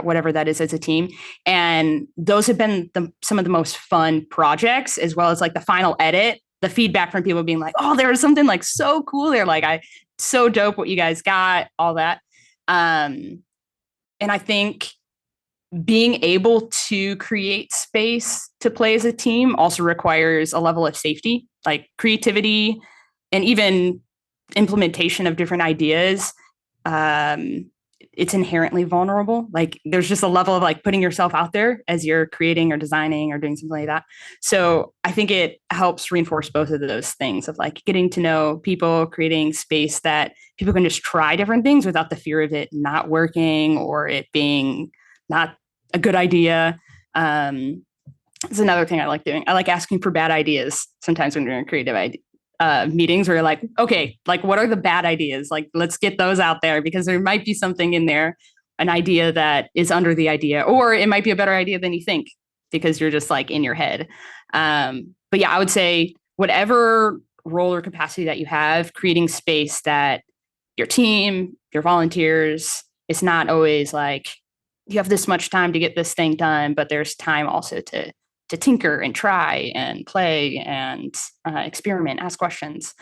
whatever that is as a team. And those have been some of the most fun projects, as well as like the final edit, the feedback from people being like, oh, there was something like so cool there. Like so dope what you guys got, all that. And I think being able to create space to play as a team also requires a level of safety, like creativity and even implementation of different ideas. It's inherently vulnerable. Like there's just a level of like putting yourself out there as you're creating or designing or doing something like that. So I think it helps reinforce both of those things of like getting to know people, creating space that people can just try different things without the fear of it not working or it being not a good idea. It's another thing I like doing. I like asking for bad ideas sometimes when we're in creative meetings where you're like, okay, like what are the bad ideas? Like, let's get those out there because there might be something in there, an idea that is under the idea, or it might be a better idea than you think because you're just like in your head. But yeah, I would say whatever role or capacity that you have, creating space that your team, your volunteers, it's not always like you have this much time to get this thing done, but there's time also to tinker and try and play and experiment, ask questions.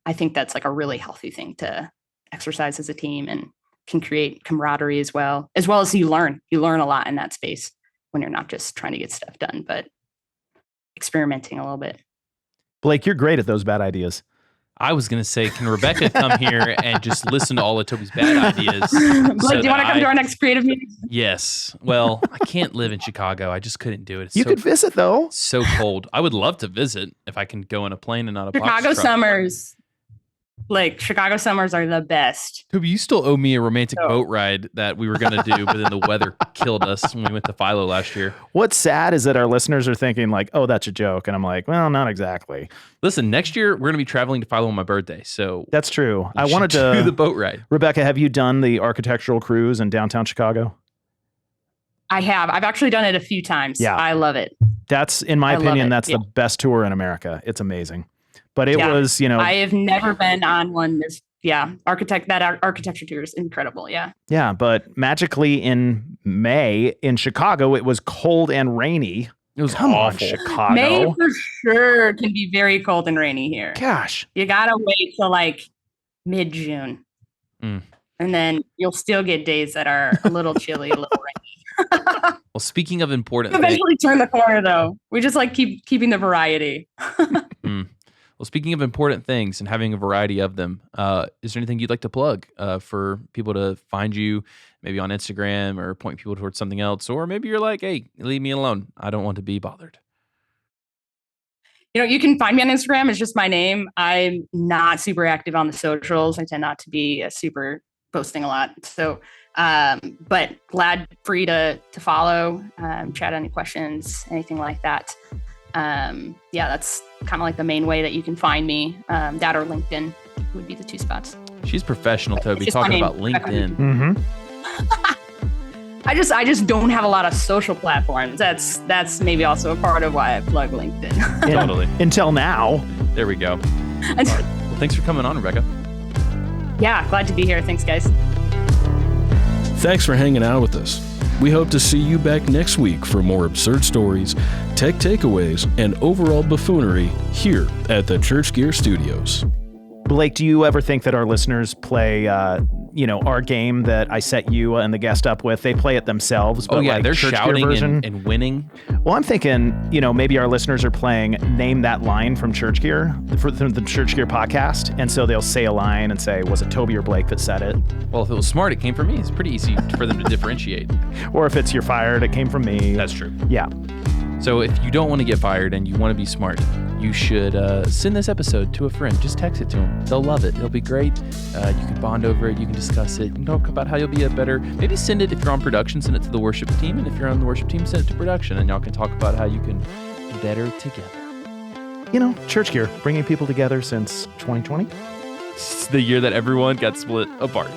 I think that's like a really healthy thing to exercise as a team and can create camaraderie as well as you learn a lot in that space when you're not just trying to get stuff done, but experimenting a little bit. Blake, you're great at those bad ideas. I was going to say, can Rebekah come here and just listen to all of Toby's bad ideas? Blake, do you want to come to our next creative meeting? Yes. Well, I can't live in Chicago. I just couldn't do it. You could visit though. So cold. I would love to visit if I can go in a plane and not a box Chicago truck. summers. Like Chicago summers are the best. Toby, you still owe me a romantic boat ride that we were going to do, but then the weather killed us when we went to Philo last year. What's sad is that our listeners are thinking like, oh, that's a joke. And I'm like, well, not exactly. Listen, next year we're going to be traveling to Philo on my birthday. So that's true. I wanted to do the boat ride. Rebekah, have you done the architectural cruise in downtown Chicago? I have. I've actually done it a few times. Yeah. I love it. That's, in my opinion, that's the best tour in America. It's amazing. But it was, I have never been on one. Architecture tour is incredible. Yeah. Yeah. But magically in May in Chicago, it was cold and rainy. It was awful. Chicago. May for sure can be very cold and rainy here. Gosh. You got to wait till like mid-June. And then you'll still get days that are a little chilly, a little rainy. Well, speaking of important things. Eventually turn the corner though. We just like keeping the variety. Well, speaking of important things and having a variety of them, is there anything you'd like to plug for people to find you, maybe on Instagram or point people towards something else? Or maybe you're like, hey, leave me alone. I don't want to be bothered. You can find me on Instagram. It's just my name. I'm not super active on the socials. I tend not to be a super posting a lot. So, but glad free to follow, chat any questions, anything like that. That's kind of like the main way that you can find me. That or LinkedIn would be the two spots. She's professional, Toby, talking about LinkedIn. Mm-hmm. I just don't have a lot of social platforms. That's maybe also a part of why I plug LinkedIn. Totally. Until now. There we go. All right. Well, thanks for coming on, Rebekah. Yeah, glad to be here. Thanks, guys. Thanks for hanging out with us. We hope to see you back next week for more absurd stories, tech takeaways, and overall buffoonery here at the Church Gear Studios. Blake, do you ever think that our listeners play, our game that I set you and the guest up with? They play it themselves, but they're Church Gear shouting version? and winning. Well, I'm thinking, maybe our listeners are playing Name That Line from Church Gear, from the Church Gear podcast. And so they'll say a line and say, was it Toby or Blake that said it? Well, if it was smart, it came from me. It's pretty easy for them to differentiate. Or if it's you're fired, it came from me. That's true. Yeah. So if you don't want to get fired and you want to be smart, you should send this episode to a friend. Just text it to them. They'll love it. It'll be great. You can bond over it. You can discuss it. You can talk about how you'll be maybe send it if you're on production, send it to the worship team. And if you're on the worship team, send it to production. And y'all can talk about how you can be better together. Church Gear, bringing people together since 2020. It's the year that everyone got split apart.